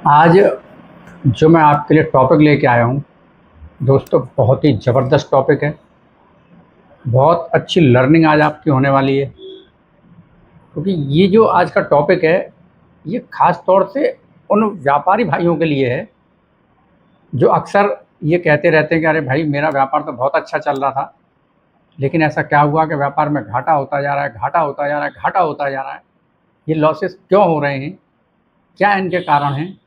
आज जो मैं आपके लिए टॉपिक लेके आया हूँ दोस्तों, बहुत ही ज़बरदस्त टॉपिक है। बहुत अच्छी लर्निंग आज आपकी होने वाली है, क्योंकि ये जो आज का टॉपिक है ये ख़ास तौर से उन व्यापारी भाइयों के लिए है जो अक्सर ये कहते रहते हैं कि अरे भाई, मेरा व्यापार तो बहुत अच्छा चल रहा था, लेकिन ऐसा क्या हुआ कि व्यापार में घाटा होता जा रहा है, घाटा होता जा रहा है, घाटा होता जा रहा है। ये लॉसेस क्यों हो रहे हैं, क्या इनके कारण हैं?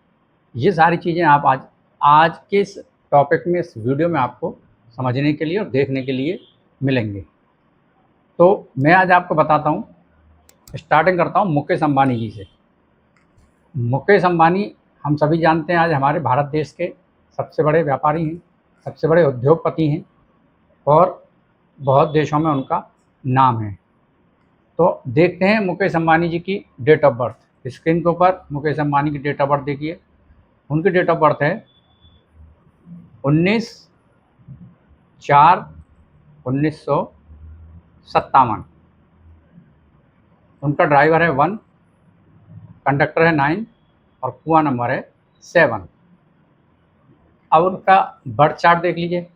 ये सारी चीज़ें आप आज आज के इस टॉपिक में, इस वीडियो में आपको समझने के लिए और देखने के लिए मिलेंगे। तो मैं आज आपको बताता हूँ, स्टार्टिंग करता हूँ मुकेश अंबानी जी से। मुकेश अंबानी, हम सभी जानते हैं, आज हमारे भारत देश के सबसे बड़े व्यापारी हैं, सबसे बड़े उद्योगपति हैं और बहुत देशों में उनका नाम है। तो देखते हैं मुकेश अंबानी जी की डेट ऑफ बर्थ। स्क्रीन के ऊपर मुकेश अंबानी की डेट ऑफ बर्थ देखिए। उनकी डेट ऑफ बर्थ है 19/4/1957। उनका ड्राइवर है 1, कंडक्टर है 9 और कुआं नंबर है 7। अब उनका बर्थ चार्ट देख लीजिए।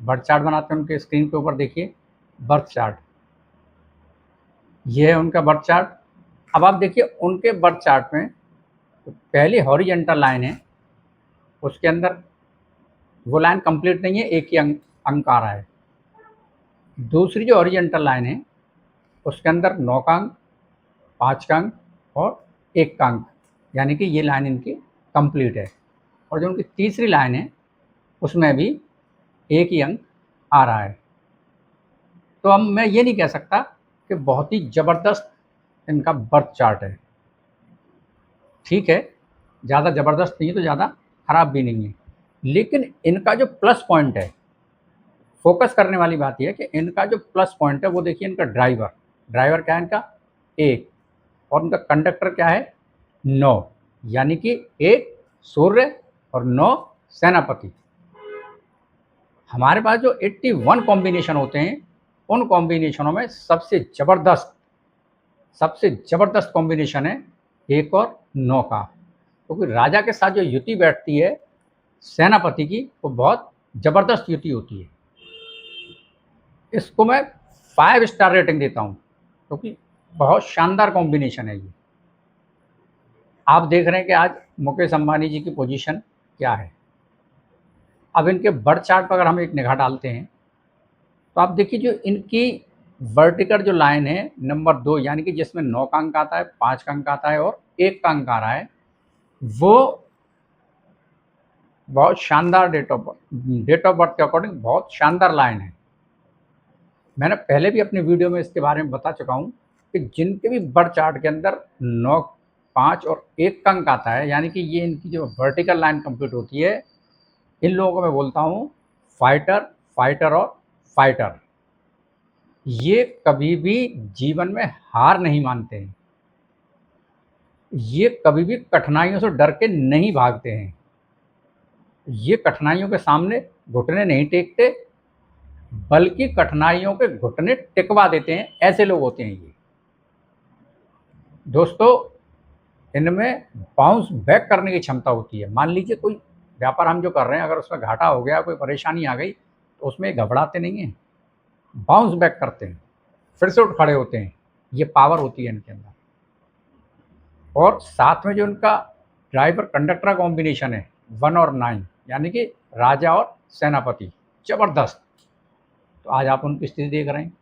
बर्थ चार्ट बनाते हैं, उनके स्क्रीन के ऊपर देखिए बर्थ चार्ट। ये है उनका बर्थ चार्ट। अब आप देखिए उनके बर्थ चार्ट में पहली हॉरिजेंटल लाइन है, उसके अंदर वो लाइन कंप्लीट नहीं है, एक ही अंक आ रहा है। दूसरी जो हॉरिजेंटल लाइन है उसके अंदर 9 का अंक, 5 का अंक और 1 का अंक, यानी कि ये लाइन इनकी कंप्लीट है। और जो उनकी तीसरी लाइन है उसमें भी एक ही अंक आ रहा है। तो अब मैं ये नहीं कह सकता कि बहुत ही ज़बरदस्त इनका बर्थ चार्ट है। ठीक है, ज़्यादा ज़बरदस्त नहीं है तो ज़्यादा ख़राब भी नहीं है, लेकिन इनका जो प्लस पॉइंट है, फोकस करने वाली बात यह है कि इनका जो प्लस पॉइंट है वो देखिए, इनका ड्राइवर। ड्राइवर क्या है इनका? 1। और उनका कंडक्टर क्या है? 9, यानी कि 1 सूर्य और 9 सेनापति। हमारे पास जो 81 कॉम्बिनेशन होते हैं, उन कॉम्बिनेशनों में सबसे ज़बरदस्त कॉम्बिनेशन है 1 और 9 का। क्योंकि राजा के साथ जो युति बैठती है सेनापति की, वो बहुत ज़बरदस्त युति होती है। इसको मैं 5 स्टार रेटिंग देता हूँ, क्योंकि बहुत शानदार कॉम्बिनेशन है ये। आप देख रहे हैं कि आज मुकेश अंबानी जी की पोजीशन क्या है। अब इनके बर्थ चार्ट पर अगर हम एक निगाह डालते हैं तो आप देखिए, जो इनकी वर्टिकल जो लाइन है नंबर 2, यानी कि जिसमें 9 का अंक आता है, 5 का अंक आता है और 1 का अंक आ रहा है, वो बहुत शानदार डेट ऑफ बर्थ के अकॉर्डिंग बहुत शानदार लाइन है। मैंने पहले भी अपने वीडियो में इसके बारे में बता चुका हूँ कि जिनके भी बर्थ चार्ट के अंदर 9, 5 और 1 का अंक आता है, यानी कि ये इनकी जो वर्टिकल लाइन कंप्लीट होती है, इन लोगों को मैं बोलता हूँ फाइटर, फाइटर और फाइटर। ये कभी भी जीवन में हार नहीं मानते हैं। ये कभी भी कठिनाइयों से डर के नहीं भागते हैं। ये कठिनाइयों के सामने घुटने नहीं टेकते, बल्कि कठिनाइयों के घुटने टिकवा देते हैं। ऐसे लोग होते हैं ये दोस्तों। इनमें बाउंस बैक करने की क्षमता होती है। मान लीजिए कोई व्यापार हम जो कर रहे हैं, अगर उसमें घाटा हो गया, कोई परेशानी आ गई, तो उसमें घबराते नहीं हैं, बाउंस बैक करते हैं, फिर से उठ खड़े होते हैं। ये पावर होती है इनके अंदर। और साथ में जो इनका ड्राइवर कंडक्टर कॉम्बिनेशन है 1 और 9, यानी कि राजा और सेनापति, जबरदस्त। तो आज आप उनकी स्थिति देख रहे हैं।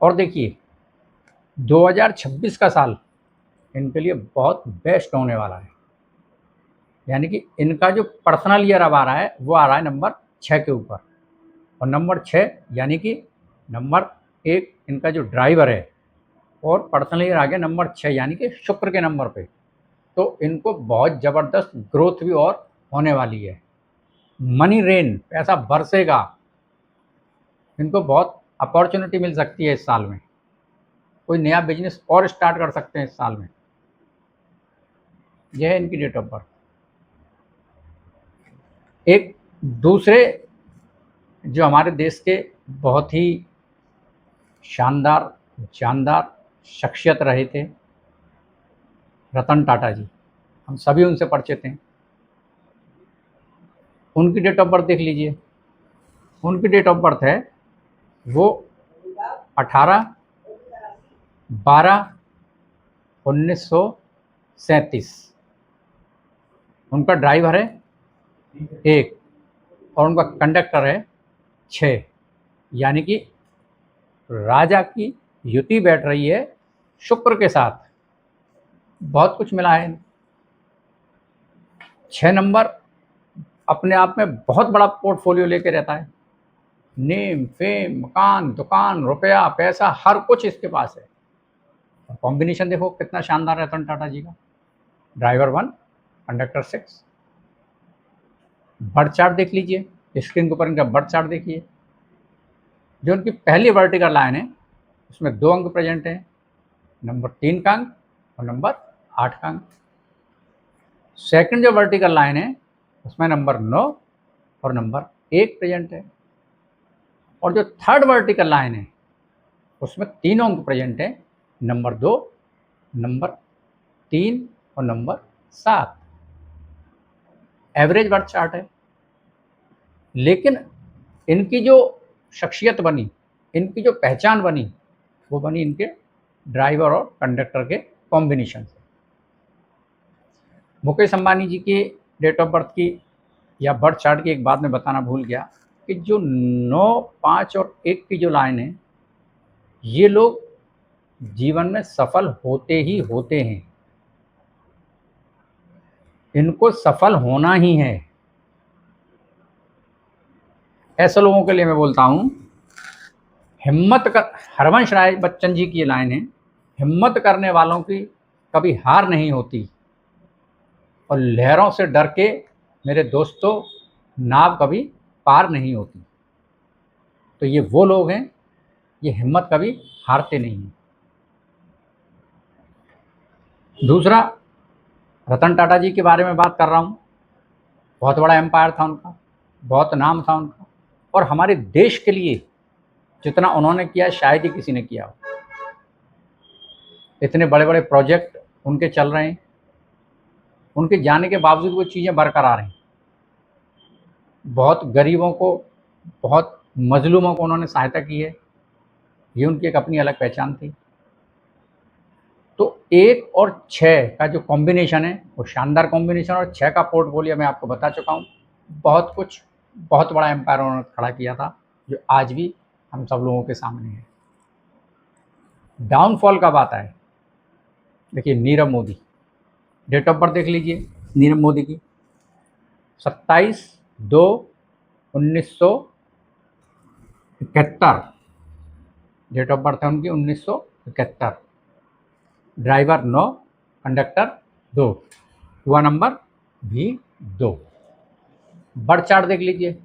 और देखिए 2026 का साल इनके लिए बहुत बेस्ट होने वाला है। यानी कि इनका जो पर्सनल ईयर अब आ रहा है वो आ रहा है नंबर 6 के ऊपर। और नंबर 6 यानी कि नंबर 1 इनका जो ड्राइवर है, और पर्सनल ईयर आ गया नंबर 6 यानी कि शुक्र के नंबर पे। तो इनको बहुत ज़बरदस्त ग्रोथ भी और होने वाली है। मनी रेन, पैसा बरसेगा। इनको बहुत अपॉर्चुनिटी मिल सकती है इस साल में। कोई नया बिजनेस और स्टार्ट कर सकते हैं इस साल में। यह है इनकी डेट ऑफ बर्थ। एक दूसरे जो हमारे देश के बहुत ही शानदार, जानदार शख्सियत रहे थे, रतन टाटा जी। हम सभी उनसे परिचित हैं। उनकी डेट ऑफ बर्थ देख लीजिए। उनकी डेट ऑफ बर्थ है वो 18/12/1937। उनका ड्राइवर है 1 और उनका कंडक्टर है 6। यानी कि राजा की युति बैठ रही है शुक्र के साथ। बहुत कुछ मिला है। 6 नंबर अपने आप में बहुत बड़ा पोर्टफोलियो लेके रहता है। नेम, फेम, मकान, दुकान, रुपया, पैसा, हर कुछ इसके पास है। कॉम्बिनेशन देखो कितना शानदार है रतन टाटा जी का। Driver 1, conductor 6। बर्थ चार्ट देख लीजिए, स्क्रीन के ऊपर इनका बर्थ चार्ट देखिए। जो उनकी पहली वर्टिकल लाइन है उसमें 2 अंक प्रेजेंट हैं, नंबर 3 का अंक और नंबर 8 का अंक। सेकंड जो वर्टिकल लाइन है उसमें नंबर 9 और नंबर 1 प्रेजेंट है। और जो थर्ड वर्टिकल लाइन है उसमें 3 अंक प्रेजेंट है, नंबर 2, नंबर 3 और नंबर 7। एवरेज बर्थ चार्ट है। लेकिन इनकी जो शख्सियत बनी, इनकी जो पहचान बनी, वो बनी इनके ड्राइवर और कंडक्टर के कॉम्बिनेशन से। मुकेश अंबानी जी की डेट ऑफ बर्थ की या बर्थ चार्ट की एक बात मैं बताना भूल गया कि जो 9, 5 और 1 की जो लाइन है, ये लोग जीवन में सफल होते ही होते हैं। इनको सफल होना ही है। ऐसे लोगों के लिए मैं बोलता हूँ, हिम्मत कर, हरवंश राय बच्चन जी की ये लाइन है, हिम्मत करने वालों की कभी हार नहीं होती और लहरों से डर के मेरे दोस्तों नाव कभी पार नहीं होती। तो ये वो लोग हैं, ये हिम्मत कभी हारते नहीं हैं। दूसरा, रतन टाटा जी के बारे में बात कर रहा हूँ। बहुत बड़ा एम्पायर था उनका, बहुत नाम था उनका, और हमारे देश के लिए जितना उन्होंने किया शायद ही किसी ने किया हो। इतने बड़े बड़े प्रोजेक्ट उनके चल रहे हैं, उनके जाने के बावजूद वो चीज़ें बरकरार हैं। बहुत गरीबों को, बहुत मजलूमों को उन्होंने सहायता की है। ये उनकी एक अपनी अलग पहचान थी। तो 1 और 6 का जो कॉम्बिनेशन है वो शानदार कॉम्बिनेशन, और 6 का पोर्टफोलियो मैं आपको बता चुका हूँ। बहुत कुछ, बहुत बड़ा एम्पायर उन्होंने खड़ा किया था जो आज भी हम सब लोगों के सामने है। डाउनफॉल कब आता है? देखिए, Nirav Modi, date of birth देख लीजिए नीरव मोदी की, 27/2/1971 डेट ऑफ बर्थ है उनकी, 1971। ड्राइवर 9, कंडक्टर 2, हुआ नंबर भी 2। बर्थ चार्ट देख लीजिए।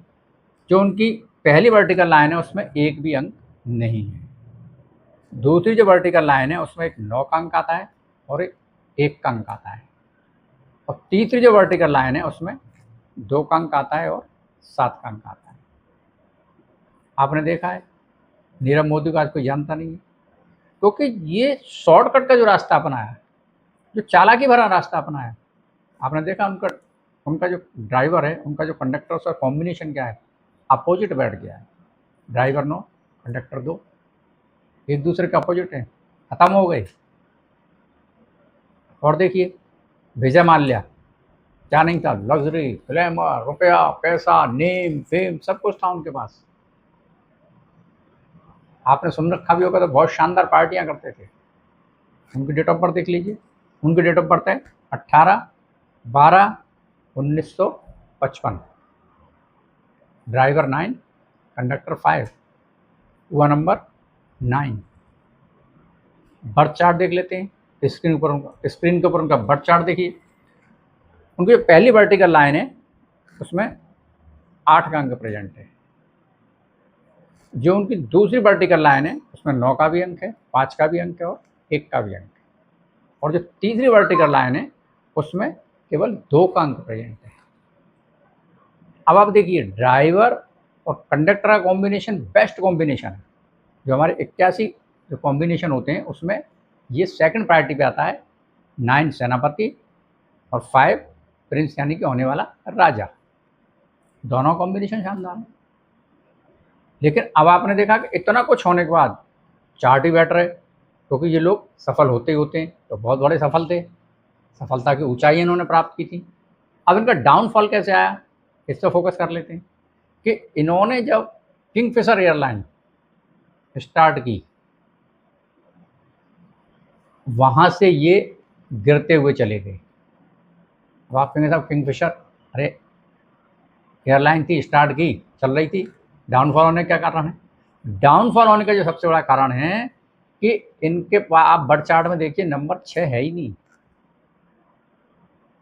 जो उनकी पहली वर्टिकल लाइन है उसमें एक भी अंक नहीं है। दूसरी जो वर्टिकल लाइन है उसमें एक 9 का अंक आता है और एक 1 का अंक आता है। और तीसरी जो वर्टिकल लाइन है उसमें 2 का अंक आता है और 7 का अंक आता है। आपने देखा है नीरव मोदी को आज कोई जानता नहीं है, क्योंकि ये शॉर्टकट का जो रास्ता अपनाया, जो चालाकी भरा रास्ता अपनाया। आपने देखा उनका उनका जो ड्राइवर है, उनका जो कंडक्टर, उसका कॉम्बिनेशन क्या है? अपोजिट बैठ गया है। ड्राइवर 9, कंडक्टर 2, एक दूसरे के अपोजिट हैं, खत्म हो गए। और देखिए विजय माल्या, क्या नहीं था? लग्जरी, ग्लैमर, रुपया, पैसा, नेम, फेम, सब कुछ था उनके पास। आपने सुन रखा भी होगा तो बहुत शानदार पार्टियां करते थे। उनकी डेट ऑफ बर्थ देख लीजिए। उनकी डेट ऑफ बर्थ है 18/12/1955। ड्राइवर 9, कंडक्टर 5, हुआ नंबर 9। बर्थ चार्ट देख लेते हैं। स्क्रीन के ऊपर उनका बर्थ चार्ट देखिए। उनकी जो पहली वर्टिकल लाइन है उसमें 8 का अंक प्रेजेंट है। जो उनकी दूसरी वर्टिकल लाइन है उसमें 9 का भी अंक है, 5 का भी अंक है और 1 का भी अंक है। और जो तीसरी वर्टिकल लाइन है उसमें केवल 2 का अंक प्रेजेंट है। अब आप देखिए, ड्राइवर और कंडक्टर का कॉम्बिनेशन बेस्ट कॉम्बिनेशन है। जो हमारे 81 जो कॉम्बिनेशन होते हैं उसमें ये सेकंड प्रायोरिटी पे आता है। 9 सेनापति, और 5 प्रिंस यानी कि होने वाला राजा। दोनों कॉम्बिनेशन शानदार है। लेकिन अब आपने देखा कि इतना कुछ होने के बाद चार्ट ही बैठ रहे, क्योंकि ये लोग सफल होते ही होते हैं, तो बहुत बड़े सफल थे, सफलता की ऊंचाई इन्होंने प्राप्त की थी। अब इनका डाउनफॉल कैसे आया, इस पर फोकस कर लेते हैं कि इन्होंने जब किंगफिशर एयरलाइन स्टार्ट की, वहां से ये गिरते हुए चले गए। अब आप कहेंगे साहब किंगफिशर, अरे एयरलाइन थी, स्टार्ट की, चल रही थी, डाउनफॉल होने का क्या कारण है? डाउनफॉल होने का जो सबसे बड़ा कारण है कि इनके आप बर्थ चार्ट में देखिए नंबर 6 है ही नहीं।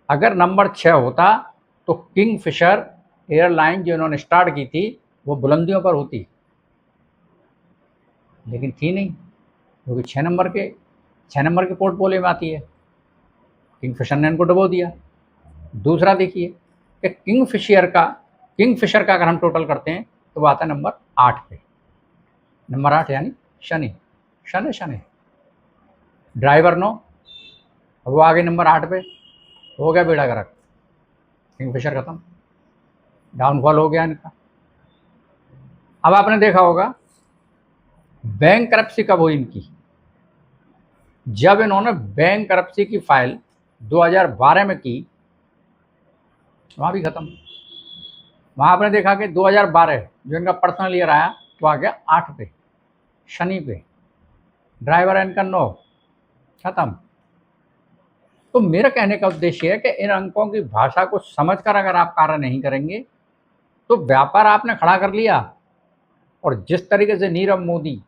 अगर नंबर 6 होता तो किंगफिशर एयरलाइन जो इन्होंने स्टार्ट की थी वो बुलंदियों पर होती, लेकिन थी नहीं, क्योंकि 6 नंबर के पोर्टफोलियो में आती है। किंगफिशर ने इनको डुबो दिया। दूसरा देखिए कि किंगफिशर का अगर हम टोटल करते हैं तो वो आता है नंबर 8 पे। नंबर 8 यानी शनि, शनि शनि ड्राइवर 9, वो आ गए नंबर 8 पे, हो गया बेड़ा गर्क, किंगफिशर खत्म, डाउनफॉल हो गया इनका। अब आपने देखा होगा बैंक करप्सी कब हुई इनकी, जब इन्होंने बैंक करप्सी की फाइल 2012 में की, वहां भी खत्म। वहां आपने देखा कि 2012 जो इनका पर्सनल ईयर आया वो आ गया 8 पे, शनि पे, ड्राइवर इनका 9, खत्म। तो मेरा कहने का उद्देश्य है कि इन अंकों की भाषा को समझकर अगर आप कार्य नहीं करेंगे तो व्यापार आपने खड़ा कर लिया, और जिस तरीके से नीरव मोदी,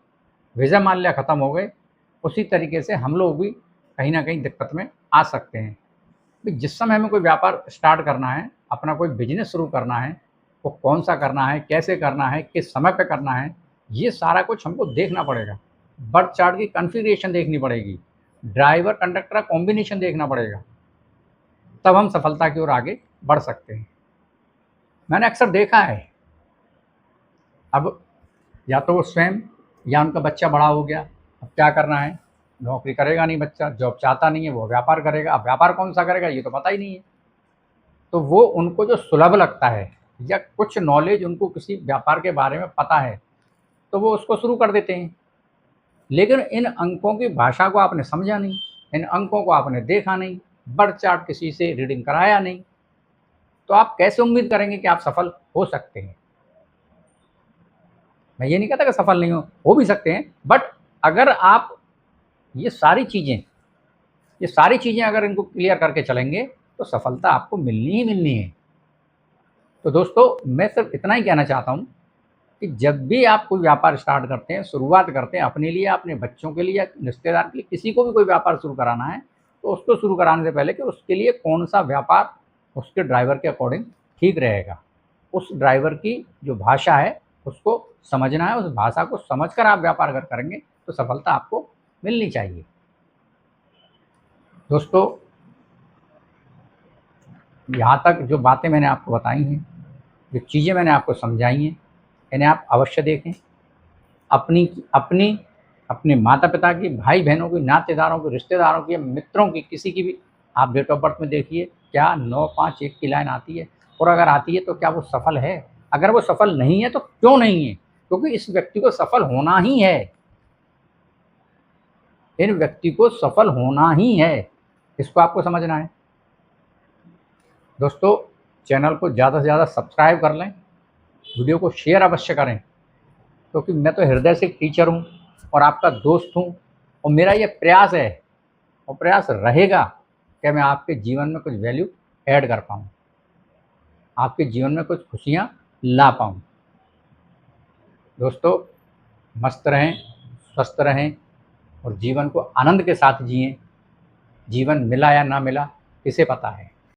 विजय माल्या खत्म हो गए, उसी तरीके से हम लोग भी कहीं ना कहीं दिक्कत में आ सकते हैं। जिस समय हमें कोई व्यापार स्टार्ट करना है, अपना कोई बिजनेस शुरू करना है, वो कौन सा करना है, कैसे करना है, किस समय पे करना है, ये सारा कुछ हमको देखना पड़ेगा। बर्थ चार्ट की कॉन्फ़िगरेशन देखनी पड़ेगी, ड्राइवर कंडक्टर का कॉम्बिनेशन देखना पड़ेगा, तब हम सफलता की ओर आगे बढ़ सकते हैं। मैंने अक्सर देखा है, अब या तो वो स्वयं या उनका बच्चा बड़ा हो गया, अब क्या करना है, नौकरी करेगा नहीं बच्चा, जॉब चाहता नहीं है, वो व्यापार करेगा। अब व्यापार कौन सा करेगा ये तो पता ही नहीं है, तो वो उनको जो सुलभ लगता है या कुछ नॉलेज उनको किसी व्यापार के बारे में पता है तो वो उसको शुरू कर देते हैं। लेकिन इन अंकों की भाषा को आपने समझा नहीं, इन अंकों को आपने देखा नहीं, बर्थ चार्ट किसी से रीडिंग कराया नहीं, तो आप कैसे उम्मीद करेंगे कि आप सफल हो सकते हैं? मैं ये नहीं कहता कि सफल नहीं हो भी सकते हैं, बट अगर आप ये सारी चीज़ें अगर इनको क्लियर करके चलेंगे तो सफलता आपको मिलनी ही मिलनी है। तो दोस्तों मैं सिर्फ इतना ही कहना चाहता हूँ कि जब भी आप कोई व्यापार स्टार्ट करते हैं, शुरुआत करते हैं, अपने लिए, अपने बच्चों के लिए, रिश्तेदार के लिए, किसी को भी कोई व्यापार शुरू कराना है, तो उसको शुरू कराने से पहले कि उसके लिए कौन सा व्यापार उसके ड्राइवर के अकॉर्डिंग ठीक रहेगा, उस ड्राइवर की जो भाषा है उसको समझना है, उस भाषा को समझकर आप व्यापार अगर करेंगे तो सफलता आपको मिलनी चाहिए। दोस्तों यहाँ तक जो बातें मैंने आपको बताई हैं, जो चीज़ें मैंने आपको समझाई हैं, इन्हें आप अवश्य देखें। अपनी अपनी अपने माता पिता की, भाई बहनों की, नातेदारों की, रिश्तेदारों की, मित्रों की, किसी की भी आप डेट ऑफ बर्थ में देखिए क्या 951 की लाइन आती है, और अगर आती है तो क्या वो सफल है? अगर वो सफल नहीं है तो क्यों नहीं है? क्योंकि इस व्यक्ति को सफल होना ही है, इन व्यक्ति को सफल होना ही है, इसको आपको समझना है। दोस्तों चैनल को ज़्यादा से ज़्यादा सब्सक्राइब कर लें, वीडियो को शेयर अवश्य करें, क्योंकि मैं तो हृदय से एक टीचर हूँ और आपका दोस्त हूँ, और मेरा ये प्रयास है और प्रयास रहेगा कि मैं आपके जीवन में कुछ वैल्यू ऐड कर पाऊँ, आपके जीवन में कुछ खुशियाँ ला पाऊँ। दोस्तों मस्त रहें, स्वस्थ रहें और जीवन को आनंद के साथ जिएं। जीवन मिला या ना मिला किसे पता है।